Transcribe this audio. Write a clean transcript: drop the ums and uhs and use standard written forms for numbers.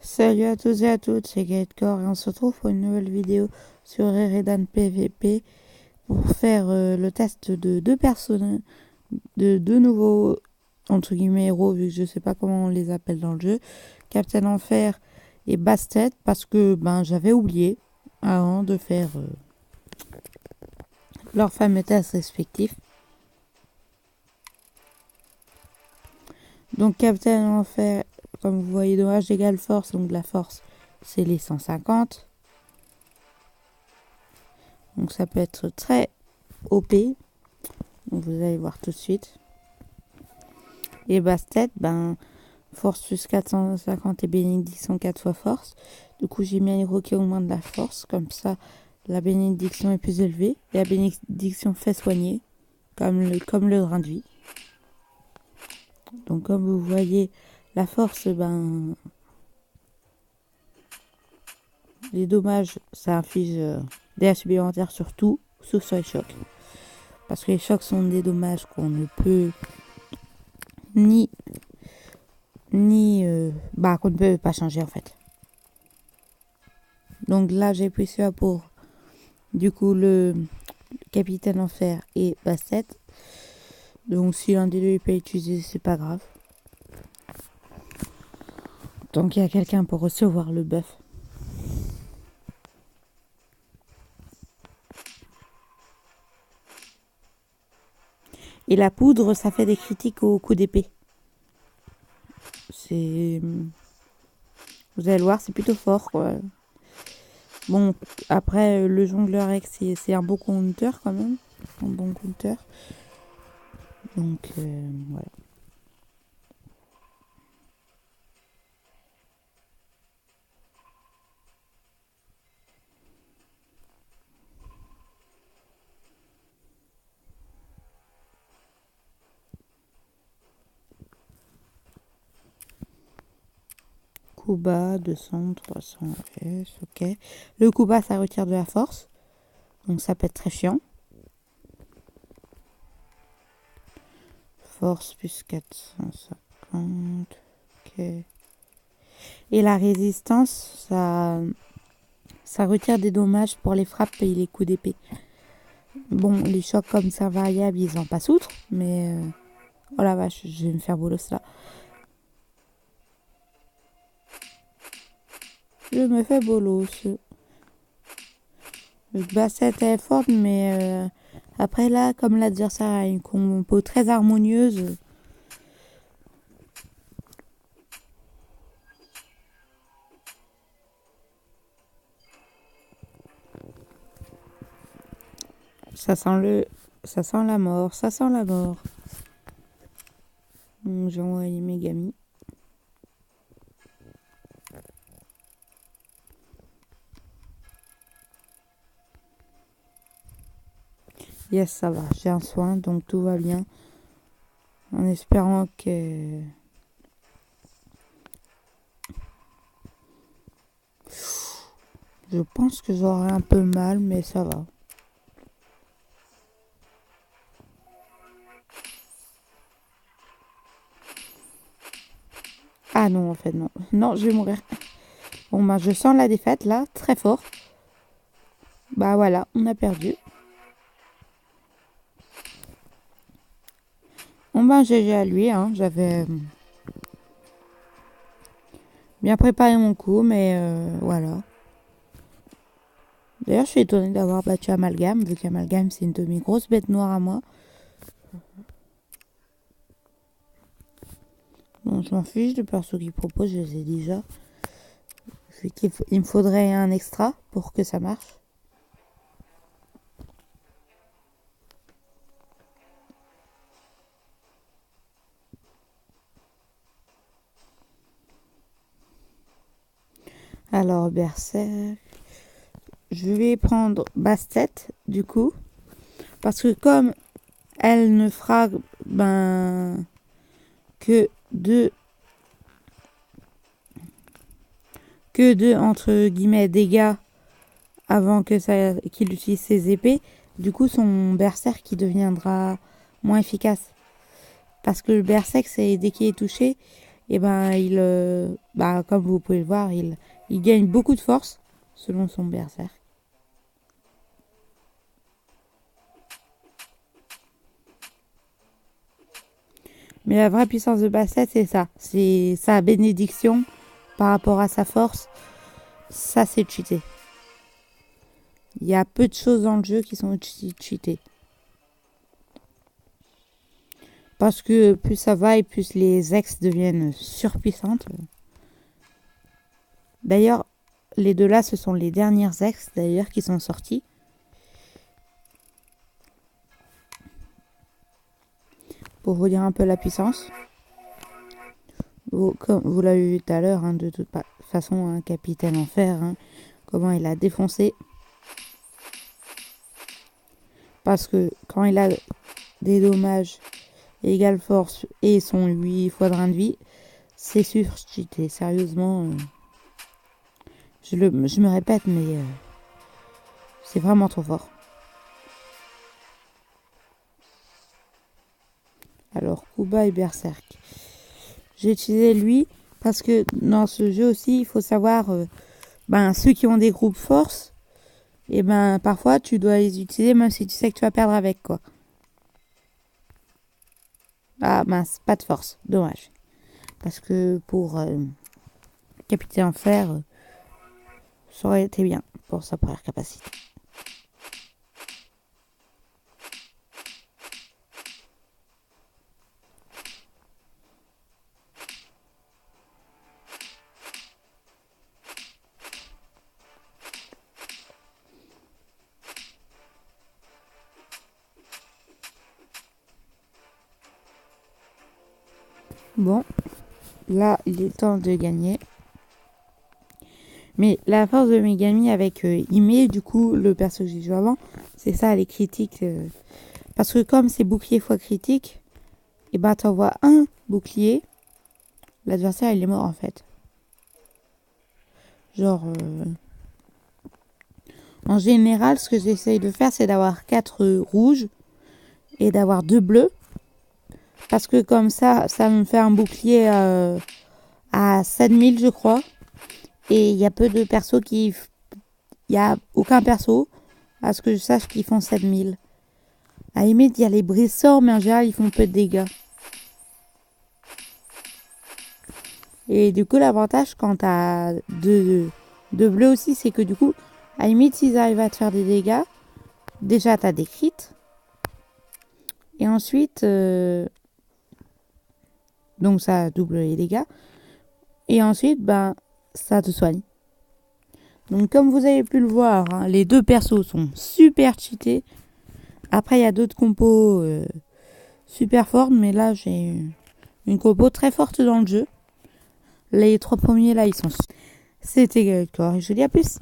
Salut à tous et à toutes, c'est Gaëtcore et on se retrouve pour une nouvelle vidéo sur Eredan PVP pour faire le test de deux personnes, de deux nouveaux entre guillemets héros, vu que je sais pas comment on les appelle dans le jeu, Captain Enfer et Bastet, parce que j'avais oublié avant de faire leurs fameux tests respectifs. Donc Captain Enfer, comme vous voyez, dommage égale force, donc la force c'est les 150. Donc ça peut être très OP. Donc vous allez voir tout de suite. Et Bastet, force plus 450 et bénédiction 4 fois force. Du coup j'ai mis un héros qui augmente la force. Comme ça la bénédiction est plus élevée. Et la bénédiction fait soigner. Comme le drain de vie. Donc comme vous voyez, la force, les dommages, ça inflige des supplémentaires sur tout, sauf sur les chocs. Parce que les chocs sont des dommages qu'on ne peut qu'on ne peut pas changer en fait. Donc là j'ai pris celui pour du coup le Capitaine Enfer et Bastet. Donc si l'un des deux est pas utilisé, c'est pas grave. Donc il y a quelqu'un pour recevoir le buff. Et la poudre, ça fait des critiques au coup d'épée. C'est... Vous allez le voir, c'est plutôt fort, quoi. Bon, après, le jongleur X, c'est un bon compteur, quand même. Un bon compteur. Donc, voilà. Coup bas, 200, 300 S, ok. Le coup bas, ça retire de la force. Donc, ça peut être très chiant. Force plus 450. Ok. Et la résistance, ça retire des dommages pour les frappes et les coups d'épée. Bon, les chocs comme ça variables, ils en passent outre. Mais... oh la vache, je vais me faire bolos là. Je me fais bolos. Le basset est forte, mais après là, comme l'adversaire a une compo très harmonieuse... Ça sent la mort, ça sent la mort. J'ai envoyé Megami. Yes, ça va, j'ai un soin, donc tout va bien. En espérant que... Je pense que j'aurai un peu mal, mais ça va. Ah non, en fait, non. Non, je vais mourir. Bon, je sens la défaite, là, très fort. Bah voilà, on a perdu. Bon, GG à lui, hein. J'avais bien préparé mon coup, mais voilà. D'ailleurs, je suis étonnée d'avoir battu Amalgame, vu qu'Amalgame, c'est une de mes grosses bêtes noires à moi. Bon, je m'en fiche de perso qu'il propose, je les ai déjà. Il me faudrait un extra pour que ça marche. Alors, Berserk. Je vais prendre Bastet, du coup. Parce que comme elle ne fera que deux entre guillemets dégâts avant qu'il utilise ses épées, du coup son berserk qui deviendra moins efficace. Parce que le berserk, c'est dès qu'il est touché, et ben comme vous pouvez le voir, il gagne beaucoup de force selon son berserk. Mais la vraie puissance de Bastet, c'est ça. C'est sa bénédiction par rapport à sa force. Ça, c'est cheaté. Il y a peu de choses dans le jeu qui sont cheatées. Parce que plus ça va et plus les ex deviennent surpuissantes. D'ailleurs, les deux là, ce sont les dernières ex d'ailleurs qui sont sorties. Pour vous dire un peu la puissance. Comme vous l'avez vu tout à l'heure, de toute façon, un Capitaine Enfer, comment il a défoncé. Parce que quand il a des dommages égale force et son 8 fois de rein de vie, c'est surcheaté. Sérieusement, je me répète, mais c'est vraiment trop fort. Alors, Kuba et Berserk. J'ai utilisé lui parce que dans ce jeu aussi, il faut savoir, ceux qui ont des groupes force, et parfois tu dois les utiliser même si tu sais que tu vas perdre avec, quoi. Ah mince, pas de force, dommage. Parce que pour Capitaine Enfer, ça aurait été bien pour sa première capacité. Bon, là, il est temps de gagner. Mais la force de Megami avec Ime, du coup, le perso que j'ai joué avant, c'est ça, les critiques. Parce que comme c'est bouclier fois critique, et t'envoies un bouclier, l'adversaire, il est mort, en fait. Genre, en général, ce que j'essaye de faire, c'est d'avoir 4 rouges et d'avoir 2 bleus. Parce que comme ça me fait un bouclier à 7000, je crois. Et il y a peu de persos qui... Il n'y a aucun perso, à ce que je sache, qui font 7000. À la limite, il y a les brissorts, mais en général, ils font peu de dégâts. Et du coup, l'avantage quand t'as deux bleus aussi, c'est que du coup, à la limite, s'ils arrivent à te faire des dégâts, déjà, t'as des crits. Et ensuite, donc ça double les dégâts. Et ensuite, ça te soigne. Donc comme vous avez pu le voir, les deux persos sont super cheatés. Après, il y a d'autres compos super fortes, mais là, j'ai une compo très forte dans le jeu. Les 3 premiers, là, ils sont... C'était Gaël Corps. Je vous dis à plus.